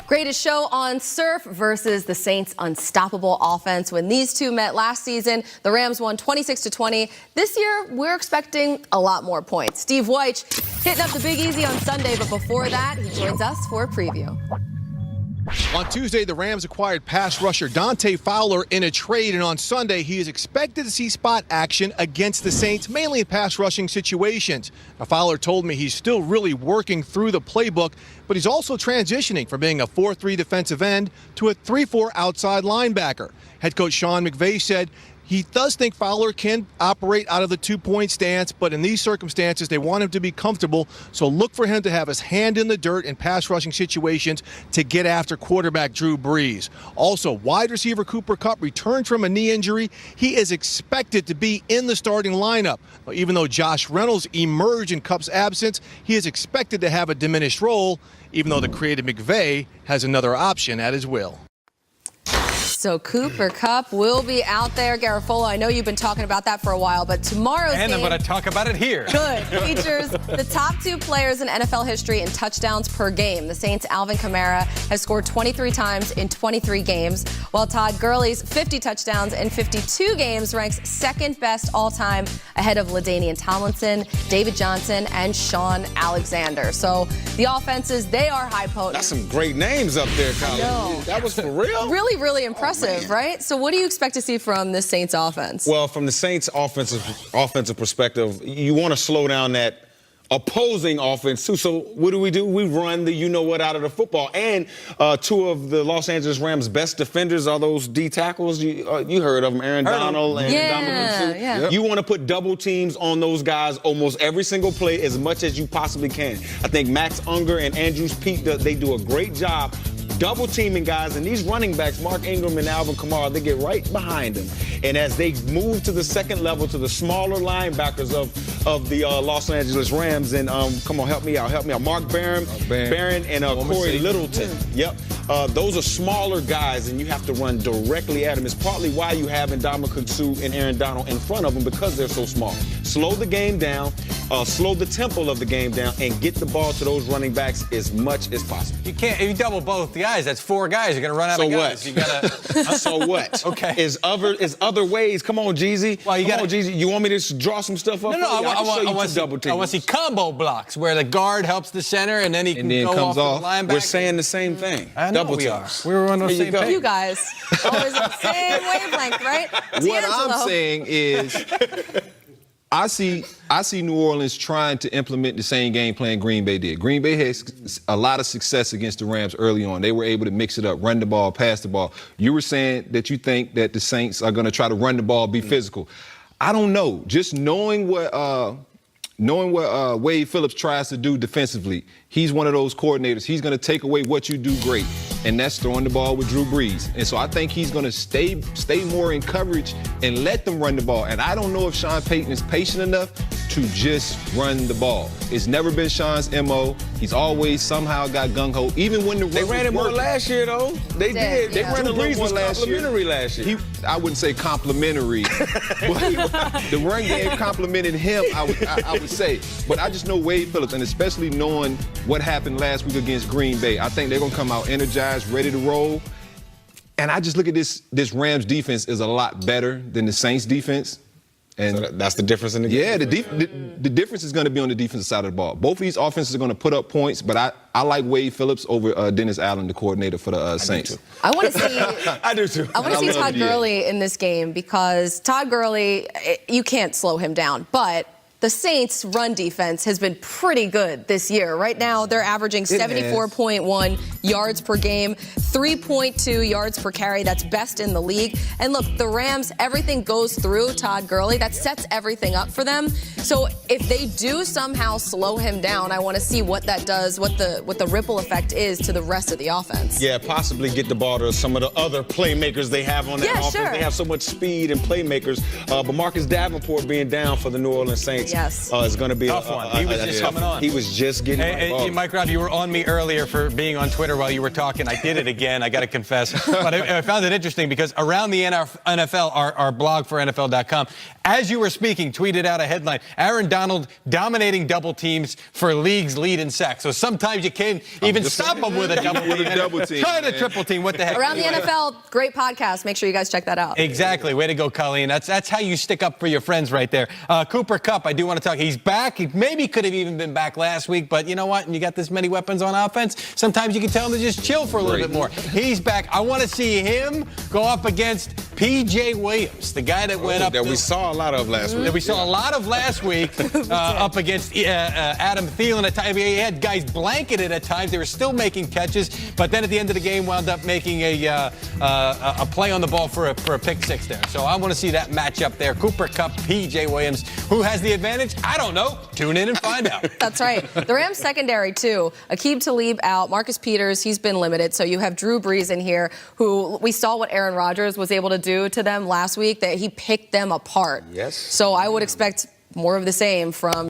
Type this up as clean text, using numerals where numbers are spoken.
Greatest show on Surf versus the Saints' unstoppable offense. When these two met last season, the Rams won 26-20. This year, we're expecting a lot more points. Steve Wyche hitting up the Big Easy on Sunday, but before that, he joins us for a preview. On Tuesday, the Rams acquired pass rusher Dante Fowler in a trade, and on Sunday, he is expected to see spot action against the Saints, mainly in pass rushing situations. Now, Fowler told me he's still really working through the playbook, but he's also transitioning from being a 4-3 defensive end to a 3-4 outside linebacker. Head coach Sean McVay said he does think Fowler can operate out of the two-point stance, but in these circumstances, they want him to be comfortable, so look for him to have his hand in the dirt in pass-rushing situations to get after quarterback Drew Brees. Also, wide receiver Cooper Kupp returned from a knee injury. He is expected to be in the starting lineup. Even though Josh Reynolds emerged in Kupp's absence, he is expected to have a diminished role, even though the creative McVay has another option at his will. So Cooper Kupp will be out there. Garafolo, I know you've been talking about that for a while, but tomorrow's game... And I'm going to talk about it here. Good. Features the top two players in NFL history in touchdowns per game. The Saints' Alvin Kamara has scored 23 times in 23 games, while Todd Gurley's 50 touchdowns in 52 games ranks second best all-time ahead of LaDainian Tomlinson, David Johnson, and Sean Alexander. So the offenses, they are high potent. That's some great names up there, Colin. No. That was for real? Really, really impressive, right? So what do you expect to see from the Saints offense? Well, from the Saints offensive perspective, you want to slow down that opposing offense too. So what do? We run the you-know-what out of the football. And two of the Los Angeles Rams' best defenders are those D tackles. You heard of them, Aaron Donald and Dominic Sue. Yeah. You want to put double teams on those guys almost every single play as much as you possibly can. I think Max Unger and Andrews Pete, they do a great job double teaming guys, and these running backs, Mark Ingram and Alvin Kamara, they get right behind them. And as they move to the second level, to the smaller linebackers of the Los Angeles Rams, and come on, help me out. Mark Barron and Corey Littleton. Yep. Those are smaller guys, and you have to run directly at them. It's partly why you have Ndamukong Suh and Aaron Donald in front of them, because they're so small. Slow the game down, slow the tempo of the game down, and get the ball to those running backs as much as possible. You can't, if you double both the guys, that's four guys. You're going to run out of guys. So what? You gotta, so what? Okay. Is other ways. Come on, Jeezy. Well, Come on, Jeezy. You want me to draw some stuff up? No, I want to see combo blocks where the guard helps the center and then he can go off the linebacker. We're saying the same thing. I know double we teams. are. We were on the same page. You guys, always on the same wavelength, right? What I'm saying is, I see New Orleans trying to implement the same game plan Green Bay did. Green Bay has a lot of success against the Rams early on. They were able to mix it up, run the ball, pass the ball. You were saying that you think that the Saints are going to try to run the ball, be physical. I don't know. Just knowing what Wade Phillips tries to do defensively, he's one of those coordinators. He's going to take away what you do great, and that's throwing the ball with Drew Brees. And so I think he's going to stay more in coverage and let them run the ball. And I don't know if Sean Payton is patient enough to just run the ball. It's never been Sean's MO. He's always somehow got gung-ho. Even when they ran it more last year, though. They did. They ran the Brees was complimentary last year. I wouldn't say complimentary. The run game complimented him, I would say. But I just know Wade Phillips, and especially knowing what happened last week against Green Bay, I think they're going to come out energized, ready to roll. And I just look at this Rams defense is a lot better than the Saints defense. And so that's the difference in the game. Yeah, the difference is going to be on the defensive side of the ball. Both of these offenses are going to put up points, but I like Wade Phillips over Dennis Allen, the coordinator for the Saints. I want to see. I do too. I want to see Todd Gurley in this game, because Todd Gurley, you can't slow him down, but the Saints' run defense has been pretty good this year. Right now, they're averaging 74.1 yards per game, 3.2 yards per carry. That's best in the league. And look, the Rams, everything goes through Todd Gurley. That sets everything up for them. So if they do somehow slow him down, I want to see what that does, what the ripple effect is to the rest of the offense. Yeah, possibly get the ball to some of the other playmakers they have on that offense. Sure. They have so much speed and playmakers. But Marcus Davenport being down for the New Orleans Saints, defense. Yes. It's going to be Tough one. He was just coming on. He was just getting Hey, Mike Rob, you were on me earlier for being on Twitter while you were talking. I did it again, I got to confess. But I found it interesting because around the NFL, our blog for NFL.com, as you were speaking, tweeted out a headline, Aaron Donald dominating double teams for league's lead in sacks. So sometimes you can't even stop him with a double team. Try the triple team. What the heck? Around the NFL, great podcast. Make sure you guys check that out. Exactly. Way to go, Colleen. That's how you stick up for your friends right there. Cooper Kupp, I do want to talk. He's back. He maybe could have even been back last week, but you know what? When you got this many weapons on offense, sometimes you can tell him to just chill for a little bit more. He's back. I want to see him go up against P.J. Williams, the guy that went up. That we saw a lot of last week. That we saw a lot of last week up against Adam Thielen at times. He had guys blanketed at times. They were still making catches, but then at the end of the game wound up making a play on the ball for a pick six there. So I want to see that matchup there. Cooper Kupp, P.J. Williams. Who has the advantage? I don't know. Tune in and find out. That's right. The Rams secondary, too. Aqib Talib out. Marcus Peters, he's been limited. So you have Drew Brees in here, who we saw what Aaron Rodgers was able to do to them last week, that he picked them apart. Yes. So I would expect more of the same from